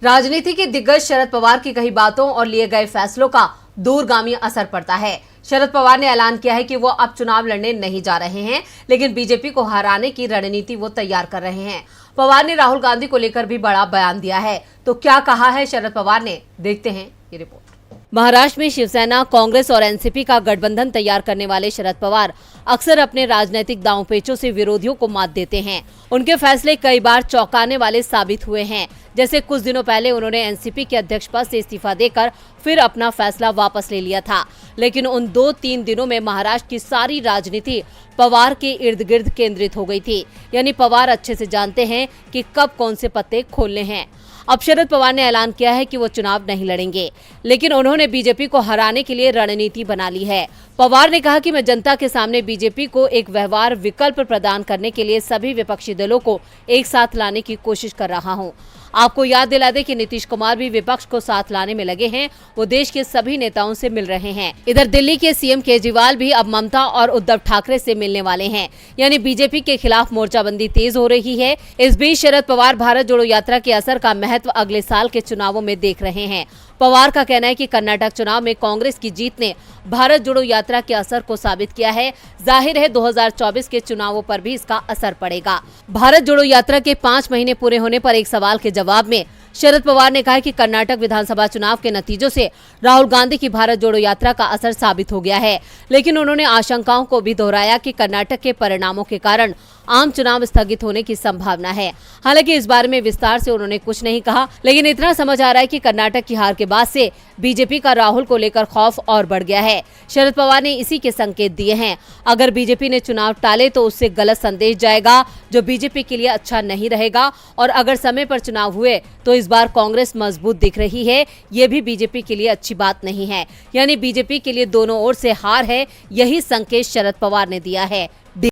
राजनीति के दिग्गज शरद पवार की कही बातों और लिए गए फैसलों का दूरगामी असर पड़ता है। शरद पवार ने ऐलान किया है कि वो अब चुनाव लड़ने नहीं जा रहे हैं, लेकिन बीजेपी को हराने की रणनीति वो तैयार कर रहे हैं। पवार ने राहुल गांधी को लेकर भी बड़ा बयान दिया है। तो क्या कहा है शरद पवार ने, देखते हैं ये रिपोर्ट। महाराष्ट्र में शिवसेना, कांग्रेस और एनसीपी का गठबंधन तैयार करने वाले शरद पवार अक्सर अपने राजनीतिक दांवपेचों से विरोधियों को मात देते हैं। उनके फैसले कई बार चौंकाने वाले साबित हुए हैं। जैसे कुछ दिनों पहले उन्होंने एनसीपी के अध्यक्ष पद से इस्तीफा देकर फिर अपना फैसला वापस ले लिया था। लेकिन उन 2-3 दिनों में महाराष्ट्र की सारी राजनीति पवार के इर्द गिर्द केंद्रित हो गई थी। यानी पवार अच्छे से जानते हैं कि कब कौन से पत्ते खोलने हैं। अब शरद पवार ने ऐलान किया है कि वो चुनाव नहीं लड़ेंगे, लेकिन उन्होंने बीजेपी को हराने के लिए रणनीति बना ली है। पवार ने कहा कि मैं जनता के सामने बीजेपी को एक व्यवहार विकल्प प्रदान करने के लिए सभी विपक्षी दलों को एक साथ लाने की कोशिश कर रहा हूं। आपको याद दिला दें कि नीतीश कुमार भी विपक्ष को साथ लाने में लगे हैं। वो देश के सभी नेताओं से मिल रहे हैं। इधर दिल्ली के सीएम केजरीवाल भी अब ममता और उद्धव ठाकरे से मिलने वाले हैं। यानी बीजेपी के खिलाफ मोर्चाबंदी तेज हो रही है। इस बीच शरद पवार भारत जोड़ो यात्रा के असर का महत्व अगले साल के चुनावों में देख रहे हैं। पवार का कहना है कि कर्नाटक चुनाव में कांग्रेस की जीत ने भारत जोड़ो यात्रा के असर को साबित किया है। जाहिर है 2024 के चुनावों पर भी इसका असर पड़ेगा। भारत जोड़ो यात्रा के 5 महीने पूरे होने पर एक सवाल के जवाब में शरद पवार ने कहा कि कर्नाटक विधानसभा चुनाव के नतीजों से राहुल गांधी की भारत जोड़ो यात्रा का असर साबित हो गया है। लेकिन उन्होंने आशंकाओं को भी दोहराया कि कर्नाटक के परिणामों के कारण आम चुनाव स्थगित होने की संभावना है। हालांकि इस बारे में विस्तार से उन्होंने कुछ नहीं कहा, लेकिन इतना समझ आ रहा है कि कर्नाटक की हार के बाद से बीजेपी का राहुल को लेकर खौफ और बढ़ गया है। शरद पवार ने इसी के संकेत दिए हैं। अगर बीजेपी ने चुनाव टाले तो उससे गलत संदेश जाएगा, जो बीजेपी के लिए अच्छा नहीं रहेगा। और अगर समय पर चुनाव हुए तो इस बार कांग्रेस मजबूत दिख रही है, ये भी बीजेपी के लिए अच्छी बात नहीं है। यानी बीजेपी के लिए दोनों ओर से हार है, यही संकेत शरद पवार ने दिया है।